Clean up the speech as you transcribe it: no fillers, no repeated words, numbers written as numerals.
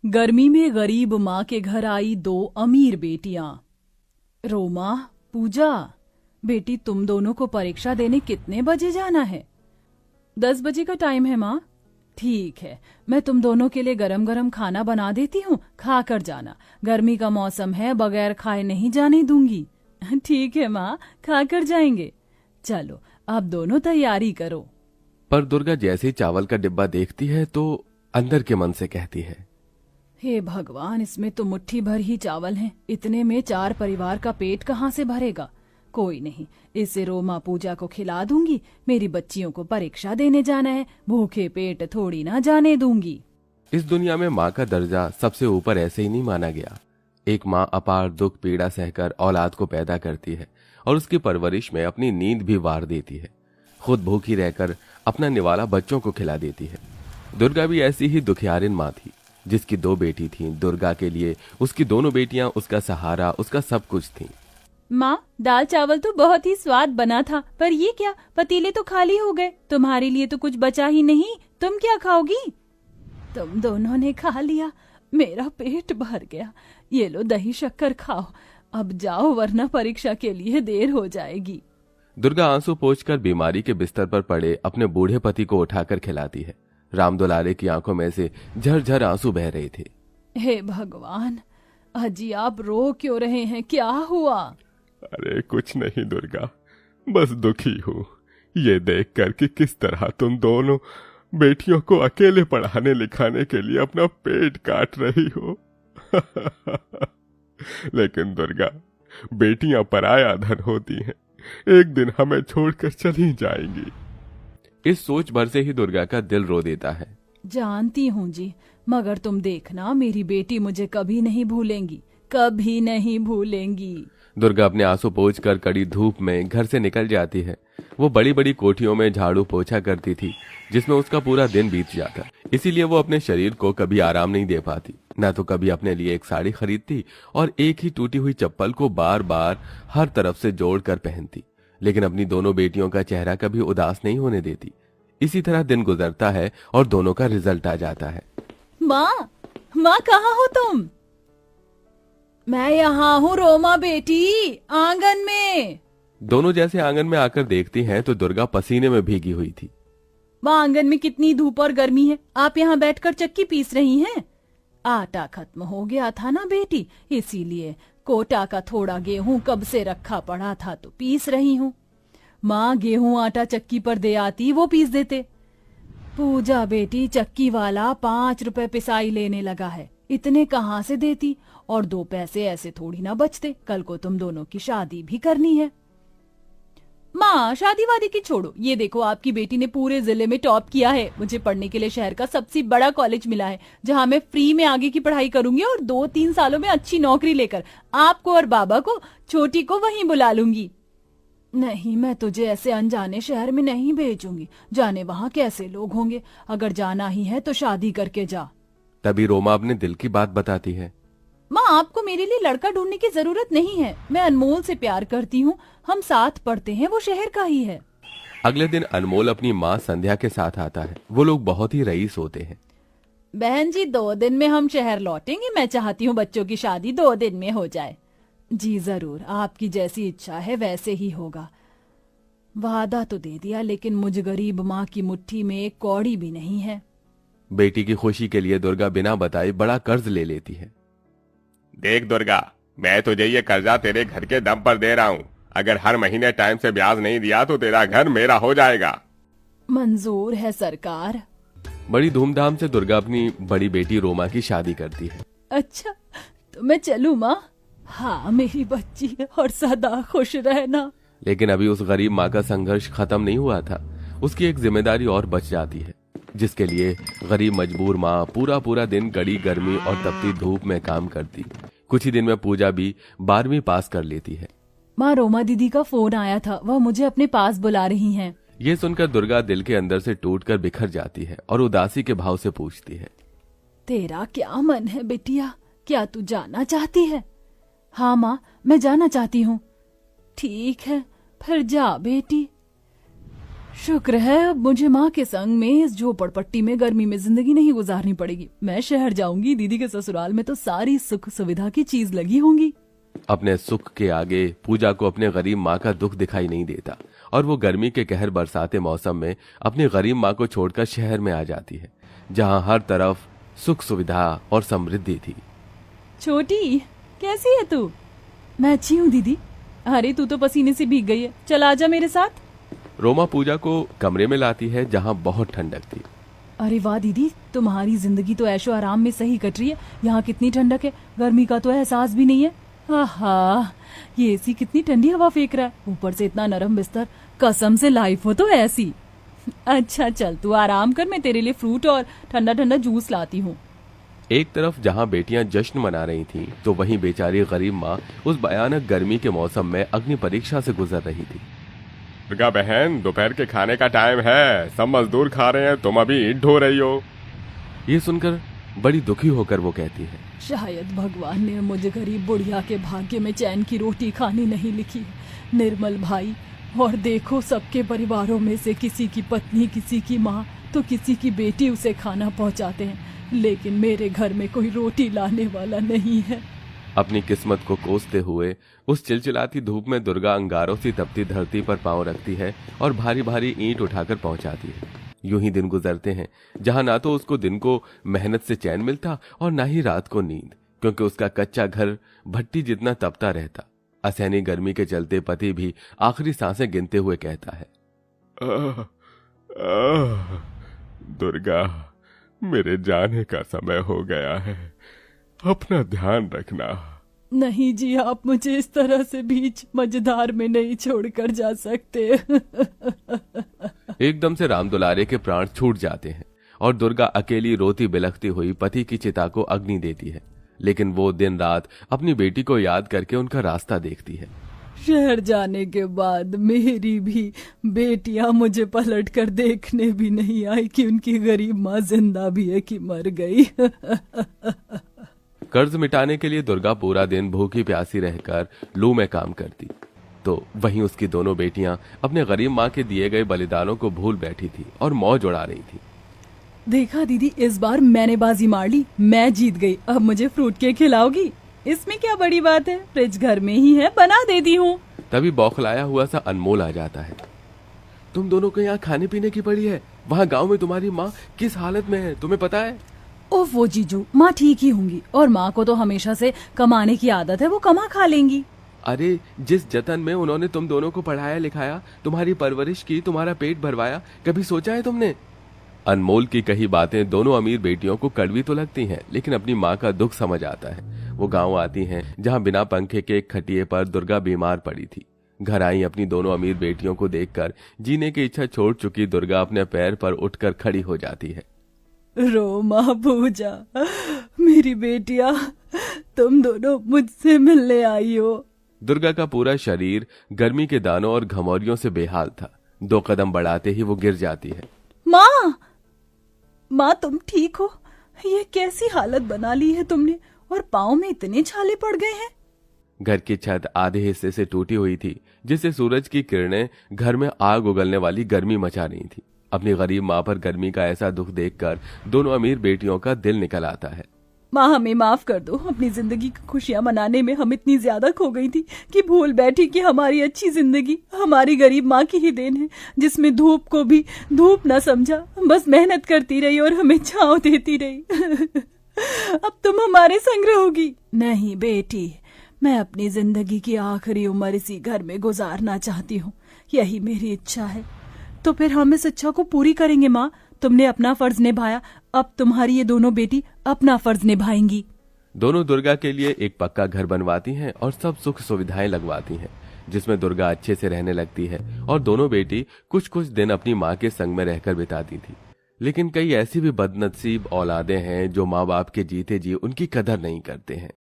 गर्मी में गरीब माँ के घर आई दो अमीर बेटियां। रोमा, पूजा, बेटी तुम दोनों को परीक्षा देने कितने बजे जाना है? 10 बजे का टाइम है माँ। ठीक है, मैं तुम दोनों के लिए गरम गरम खाना बना देती हूँ, खा कर जाना। गर्मी का मौसम है, बगैर खाए नहीं जाने दूंगी। ठीक है माँ, खा कर जाएंगे। चलो अब दोनों तैयारी करो। पर दुर्गा जैसे ही चावल का डिब्बा देखती है तो अंदर के मन से कहती है, हे भगवान, इसमें तो मुट्ठी भर ही चावल हैं। इतने में 4 परिवार का पेट कहाँ से भरेगा? कोई नहीं, इसे रोमा पूजा को खिला दूंगी। मेरी बच्चियों को परीक्षा देने जाना है, भूखे पेट थोड़ी ना जाने दूंगी। इस दुनिया में माँ का दर्जा सबसे ऊपर ऐसे ही नहीं माना गया। एक माँ अपार दुख पीड़ा सहकर औलाद को पैदा करती है और उसकी परवरिश में अपनी नींद भी वार देती है। खुद भूखी रहकर अपना निवाला बच्चों को खिला देती है। दुर्गा भी ऐसी ही दुखियारिन माँ थी, जिसकी 2 बेटी थीं। दुर्गा के लिए उसकी दोनों बेटियां उसका सहारा, उसका सब कुछ थीं। माँ, दाल चावल तो बहुत ही स्वाद बना था, पर ये क्या, पतीले तो खाली हो गए। तुम्हारे लिए तो कुछ बचा ही नहीं, तुम क्या खाओगी? तुम दोनों ने खा लिया, मेरा पेट भर गया। ये लो दही शक्कर खाओ, अब जाओ वरना परीक्षा के लिए देर हो जाएगी। दुर्गा आंसू पोंछकर बीमारी के बिस्तर पर पड़े अपने बूढ़े पति को उठाकर खिलाती है। राम दुलारे की आंखों में से झरझर आंसू बह रहे थे। हे भगवान, अजी आप रो क्यों रहे हैं? क्या हुआ? अरे कुछ नहीं दुर्गा, बस दुखी हूँ ये देख कर कि किस तरह तुम दोनों बेटियों को अकेले पढ़ाने लिखाने के लिए अपना पेट काट रही हो। लेकिन दुर्गा, बेटियां पराया धन होती हैं, एक दिन हमें छोड़कर चली जाएंगी। इस सोच भर से ही दुर्गा का दिल रो देता है। जानती हूँ जी, मगर तुम देखना, मेरी बेटी मुझे कभी नहीं भूलेंगी, कभी नहीं भूलेंगी। दुर्गा अपने आंसू पोंछकर कड़ी धूप में घर से निकल जाती है। वो बड़ी बड़ी कोठियों में झाड़ू पोछा करती थी, जिसमें उसका पूरा दिन बीत जाता। इसीलिए वो अपने शरीर को कभी आराम नहीं दे पाती। न तो कभी अपने लिए एक साड़ी खरीदती और एक ही टूटी हुई चप्पल को बार बार हर तरफ से जोड़कर पहनती, लेकिन अपनी दोनों बेटियों का चेहरा कभी उदास नहीं होने देती। इसी तरह दिन गुजरता है और दोनों का रिजल्ट आ जाता है। माँ, माँ कहाँ हो तुम? मैं यहाँ हूँ रोमा बेटी, आंगन में। दोनों जैसे आंगन में आकर देखती हैं तो दुर्गा पसीने में भीगी हुई थी। माँ, आंगन में कितनी धूप और गर्मी है, आप यहाँ बैठकर चक्की पीस रही हैं? आटा खत्म हो गया था ना बेटी, इसीलिए कोटा का थोड़ा गेहूं कब से रखा पड़ा था तो पीस रही हूँ। माँ, गेहूं आटा चक्की पर दे आती, वो पीस देते। पूजा बेटी, चक्की वाला 5 रुपए पिसाई लेने लगा है, इतने कहाँ से देती? और 2 पैसे ऐसे थोड़ी ना बचते, कल को तुम दोनों की शादी भी करनी है। माँ, शादी वादी की छोड़ो, ये देखो आपकी बेटी ने पूरे जिले में टॉप किया है। मुझे पढ़ने के लिए शहर का सबसे बड़ा कॉलेज मिला है, जहाँ मैं फ्री में आगे की पढ़ाई करूंगी और 2-3 सालों में अच्छी नौकरी लेकर आपको और बाबा को, छोटी को वहीं बुला लूंगी। नहीं, मैं तुझे ऐसे अनजाने शहर में नहीं भेजूंगी, जाने वहाँ कैसे लोग होंगे। अगर जाना ही है तो शादी करके जा। तभी रोमा अपने दिल की बात बताती है। माँ, आपको मेरे लिए लड़का ढूंढने की जरूरत नहीं है, मैं अनमोल से प्यार करती हूँ, हम साथ पढ़ते हैं, वो शहर का ही है। अगले दिन अनमोल अपनी माँ संध्या के साथ आता है। वो लोग बहुत ही रईस होते हैं। बहन जी, 2 दिन में हम शहर लौटेंगे, मैं चाहती हूँ बच्चों की शादी 2 दिन में हो जाए। जी जरूर, आपकी जैसी इच्छा है वैसे ही होगा। वादा तो दे दिया, लेकिन मुझ गरीब माँ की मुट्ठी में एक कौड़ी भी नहीं है। बेटी की खुशी के लिए दुर्गा बिना बताए बड़ा कर्ज ले लेती है। देख दुर्गा, मैं तुझे ये कर्जा तेरे घर के दम पर दे रहा हूँ। अगर हर महीने टाइम से ब्याज नहीं दिया तो तेरा घर मेरा हो जाएगा। मंजूर है सरकार। बड़ी धूमधाम से दुर्गा अपनी बड़ी बेटी रोमा की शादी करती है। अच्छा, तो मैं चलूं माँ? हाँ मेरी बच्ची, और सदा खुश रहना। लेकिन अभी उस गरीब माँ का संघर्ष खत्म नहीं हुआ था। उसकी एक जिम्मेदारी और बच जाती है, जिसके लिए गरीब मजबूर माँ पूरा पूरा दिन कड़ी गर्मी और तपती धूप में काम करती। कुछ ही दिन में पूजा भी 12वीं पास कर लेती है। माँ, रोमा दीदी का फोन आया था, वह मुझे अपने पास बुला रही हैं। ये सुनकर दुर्गा दिल के अंदर से टूटकर बिखर जाती है और उदासी के भाव से पूछती है, तेरा क्या मन है बिटिया, क्या तू जाना चाहती है? हाँ माँ, मैं जाना चाहती हूँ। ठीक है, फिर जा बेटी। शुक्र है अब मुझे माँ के संग में इस झोपड़पट्टी में गर्मी में जिंदगी नहीं गुजारनी पड़ेगी। मैं शहर जाऊंगी, दीदी के ससुराल में तो सारी सुख सुविधा की चीज लगी होंगी। अपने सुख के आगे पूजा को अपने गरीब माँ का दुख दिखाई नहीं देता और वो गर्मी के कहर बरसाते मौसम में अपनी गरीब माँ को छोड़कर शहर में आ जाती है, जहाँ हर तरफ सुख सुविधा और समृद्धि थी। छोटी, कैसी है तू? मैं अच्छी हूँ दीदी। अरे तू तो पसीने से भीग गई है, चल आजा मेरे साथ। रोमा पूजा को कमरे में लाती है जहाँ बहुत ठंडक थी। अरे वाह दीदी, तुम्हारी जिंदगी तो ऐशो आराम में सही कट रही है। यहाँ कितनी ठंडक है, गर्मी का तो एहसास भी नहीं है। आहा, ये एसी कितनी ठंडी हवा फेंक रहा है, ऊपर से इतना नरम बिस्तर। कसम से लाइफ हो तो ऐसी। अच्छा चल तू आराम कर, मैं तेरे लिए फ्रूट और ठंडा ठंडा जूस लाती हूँ। एक तरफ जहाँ बेटियां जश्न मना रही थीं, तो वहीं बेचारी गरीब माँ उस भयानक गर्मी के मौसम में अग्नि परीक्षा से गुजर रही थी। दुर्गा बहन, दोपहर के खाने का टाइम है, सब मजदूर खा रहे हैं, तुम अभी ईंट ढो रही हो। ये सुनकर बड़ी दुखी होकर वो कहती है, शायद भगवान ने मुझे गरीब बुढ़िया के भाग्य में चैन की रोटी खानी नहीं लिखी। निर्मल भाई, और देखो सबके परिवारों में से किसी की पत्नी, किसी की माँ तो किसी की बेटी उसे खाना पहुँचाते हैं, लेकिन मेरे घर में कोई रोटी लाने वाला नहीं है। अपनी किस्मत को कोसते हुए उस चिलचिलाती धूप में दुर्गा अंगारों से तपती धरती पर पांव रखती है और भारी भारी ईंट उठाकर पहुंचाती है। यूं ही दिन गुजरते हैं, जहां ना तो उसको दिन को मेहनत से चैन मिलता और ना ही रात को नींद, क्योंकि उसका कच्चा घर भट्टी जितना तपता रहता। असहनीय गर्मी के चलते पति भी आखिरी सांसें गिनते हुए कहता है, दुर्गा, मेरे जाने का समय हो गया है, अपना ध्यान रखना। नहीं जी, आप मुझे इस तरह से बीच मझधार में नहीं छोड़कर जा सकते। एकदम से राम दुलारे के प्राण छूट जाते हैं और दुर्गा अकेली रोती बिलखती हुई पति की चिता को अग्नि देती है, लेकिन वो दिन रात अपनी बेटी को याद करके उनका रास्ता देखती है। शहर जाने के बाद मेरी भी बेटियां मुझे पलट कर देखने भी नहीं आई कि उनकी गरीब माँ जिंदा भी है कि मर गई। कर्ज मिटाने के लिए दुर्गा पूरा दिन भूखी प्यासी रहकर लू में काम करती, तो वहीं उसकी दोनों बेटियां अपने गरीब माँ के दिए गए बलिदानों को भूल बैठी थी और मौज उड़ा रही थी। देखा दीदी, इस बार मैंने बाजी मार ली, मैं जीत गई। अब मुझे फ्रूट केक खिलाओगी? इसमें क्या बड़ी बात है, फ्रिज घर में ही है, बना देती हूँ। तभी बौखलाया हुआ सा अनमोल आ जाता है। तुम दोनों को यहाँ खाने पीने की पड़ी है, वहाँ गाँव में तुम्हारी माँ किस हालत में है तुम्हें पता है? ओह वो जीजू, माँ ठीक ही होंगी, और माँ को तो हमेशा से कमाने की आदत है, वो कमा खा लेंगी। अरे जिस जतन में उन्होंने तुम दोनों को पढ़ाया लिखाया, तुम्हारी परवरिश की, तुम्हारा पेट भरवाया, कभी सोचा है तुमने? अनमोल की कही बातें दोनों अमीर बेटियों को कड़वी तो लगती हैं, लेकिन अपनी माँ का दुख समझ आता है। वो गांव आती हैं, जहां बिना पंखे के एक खटिए पर दुर्गा बीमार पड़ी थी। घर आई अपनी दोनों अमीर बेटियों को देखकर जीने की इच्छा छोड़ चुकी दुर्गा अपने पैर पर उठकर खड़ी हो जाती है। रोमा, पूजा, मेरी बेटिया, तुम दोनों मुझसे मिलने आई हो। दुर्गा का पूरा शरीर गर्मी के दानों और घमौरियों से बेहाल था। 2 कदम बढ़ाते ही वो गिर जाती है। माँ, माँ तुम ठीक हो? ये कैसी हालत बना ली है तुमने, और पाँव में इतने छाले पड़ गए हैं। घर की छत आधे हिस्से से टूटी हुई थी, जिससे सूरज की किरणें घर में आग उगलने वाली गर्मी मचा रही थी। अपनी गरीब माँ पर गर्मी का ऐसा दुख देखकर दोनों अमीर बेटियों का दिल निकल आता है। माँ हमें माफ कर दो, अपनी जिंदगी की खुशियां मनाने में हम इतनी ज्यादा खो गई थी कि भूल बैठी कि हमारी अच्छी जिंदगी हमारी गरीब माँ की ही देन है, जिसमें धूप को भी धूप न समझा, बस मेहनत करती रही और हमें छांव देती रही। अब तुम हमारे संग रहोगी? नहीं बेटी, मैं अपनी जिंदगी की आखिरी उम्र इसी घर में गुजारना चाहती हूँ, यही मेरी इच्छा है। तो फिर हम इस इच्छा को पूरी करेंगे माँ। तुमने अपना फर्ज निभाया, अब तुम्हारी ये दोनों बेटी अपना फर्ज निभाएंगी। दोनों दुर्गा के लिए एक पक्का घर बनवाती हैं और सब सुख सुविधाएं लगवाती हैं, जिसमें दुर्गा अच्छे से रहने लगती है और दोनों बेटी कुछ कुछ दिन अपनी माँ के संग में रहकर बिताती थी। लेकिन कई ऐसी भी बदनसीब औलादें हैं जो माँ बाप के जीते जी उनकी कदर नहीं करते हैं।